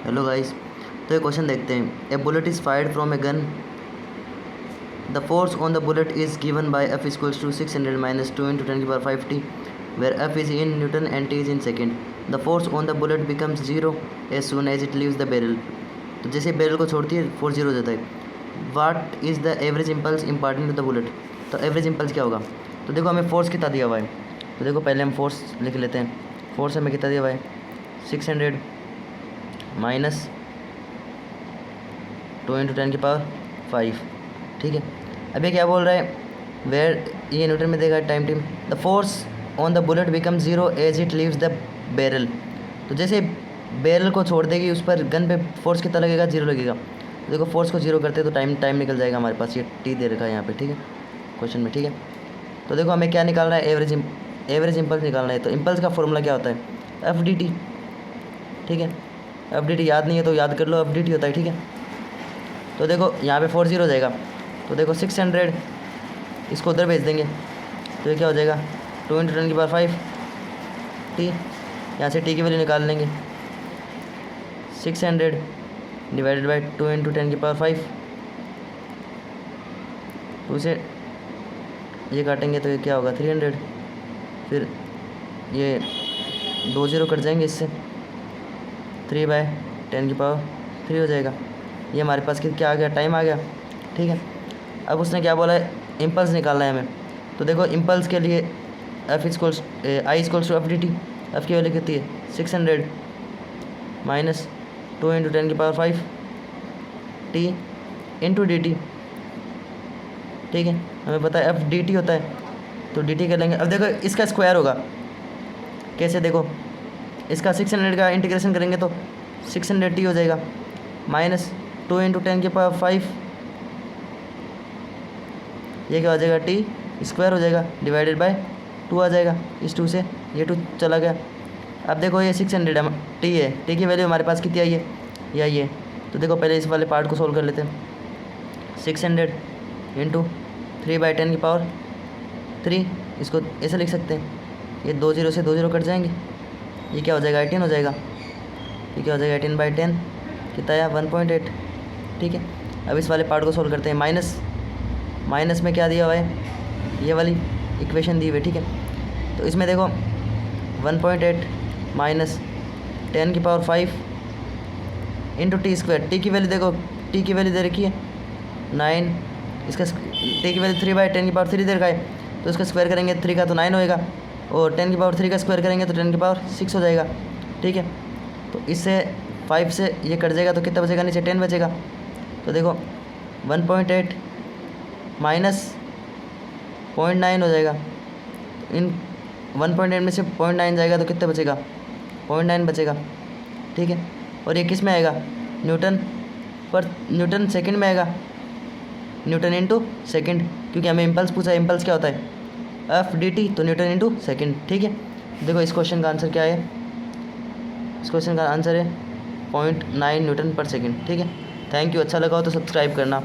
Hello guys, तो ये question देखते हैं। A bullet is fired from a gun, the force on the bullet is given by F equals to 600 minus 2 into 10⁵ where F is in newton and T is in second. The force on the bullet becomes zero as soon as it leaves the barrel. तो जैसे barrel को छोड़ती है force zero हो जाता है। What is the average impulse imparting to the bullet. तो average impulse क्या होगा? तो देखो हमें फोर्स कितना दिया हुआ है, तो देखो पहले हम फोर्स लिख लेते हैं। फोर्स हमें कितना दिया हुआ है? 600 माइनस 2 इंटू 10⁵, ठीक है। अब ये क्या बोल रहा है? वेयर, ये न्यूटन में देगा टाइम टीम। The force on the bullet become zero as it leaves the barrel. तो जैसे बैरल को छोड़ देगी उस पर गन पे फोर्स कितना लगेगा? जीरो लगेगा। तो देखो फोर्स को जीरो करते तो टाइम निकल जाएगा हमारे पास। ये टी दे रखा है यहाँ पे, ठीक है, क्वेश्चन में, ठीक है। तो देखो हमें क्या निकालना है? एवरेज इम्पल्स निकालना है। तो इम्पल्स का फॉर्मूला क्या होता है? एफ डी टी, ठीक है। एफ डी टी याद नहीं है तो याद कर लो, एफ डी टी होता है, ठीक है। तो देखो यहाँ पे 4 0 हो जाएगा। तो देखो 600 इसको उधर भेज देंगे तो ये क्या हो जाएगा? 2 इंटू 10⁵ टी। यहाँ से टी की वैल्यू निकाल लेंगे। 600 डिवाइडेड बाई 2 इंटू 10⁵, टू से ये काटेंगे तो ये क्या होगा? 300। फिर ये 2 0 कट जाएंगे इससे, 3/10⁵ हो जाएगा। ये हमारे पास क्या आ गया? टाइम आ गया, ठीक है। अब उसने क्या बोला है? इम्पल्स निकालना है हमें। तो देखो इम्पल्स के लिए F equals I equals to F D T. एफ की वैल्यू कितनी है? 600 minus 2 into 10⁵ T into D T, ठीक है। हमें पता है एफ डी टी होता है, तो डी टी कर लेंगे। अब देखो इसका स्क्वायर होगा कैसे? देखो इसका 600 का इंटीग्रेशन करेंगे तो 600 टी हो जाएगा माइनस 2 इंटू 10⁵, ये क्या हो जाएगा? टी स्क्वायर हो जाएगा डिवाइडेड बाय 2 आ जाएगा। इस 2 से ये 2 चला गया। अब देखो ये 600 टी है, टी की वैल्यू हमारे पास कितनी आई है? ये आई है। तो देखो पहले इस वाले पार्ट को सोल्व कर लेते हैं। 600 इंटू 3/10⁵, इसको ऐसे लिख सकते हैं। ये 2 0 से 2 0 कट जाएंगे, ये क्या हो जाएगा? 18 हो जाएगा। ये क्या हो जाएगा? 18/10 कितना आया? 1.8, ठीक है। अब इस वाले पार्ट को सोल्व करते हैं। माइनस में क्या दिया हुआ है? ये वाली इक्वेशन दी हुई है, ठीक है। तो इसमें देखो 1.8 minus 10⁵ into T square. T की वैल्यू देखो, टी की वैल्यू दे रखी है 9, इसका टी की वैल्यू 3/10⁵ दे रखा है, तो इसका स्क्वायर करेंगे 3 का तो 9 होएगा, और 10⁵ का स्क्वायर करेंगे तो 10⁻6 हो जाएगा, ठीक है। तो इससे 5 से ये कट जाएगा तो कितना बचेगा? नीचे 10 बचेगा। तो देखो 1.8 माइनस 0.9 हो जाएगा। इन 1.8 में से 0.9 जाएगा तो कितना बचेगा? 0.9 बचेगा, ठीक है। और ये किस में आएगा? न्यूटन सेकंड में आएगा, न्यूटन इंटू सेकेंड, क्योंकि हमें इम्पल्स पूछा है। इम्पल्स क्या होता है? एफ डी टी, तो न्यूटन इंटू सेकेंड, ठीक है। देखो इस क्वेश्चन का आंसर क्या है? इस क्वेश्चन का आंसर है 0.9 न्यूटन पर सेकेंड, ठीक है। Thank you. अच्छा लगा हो तो सब्सक्राइब करना।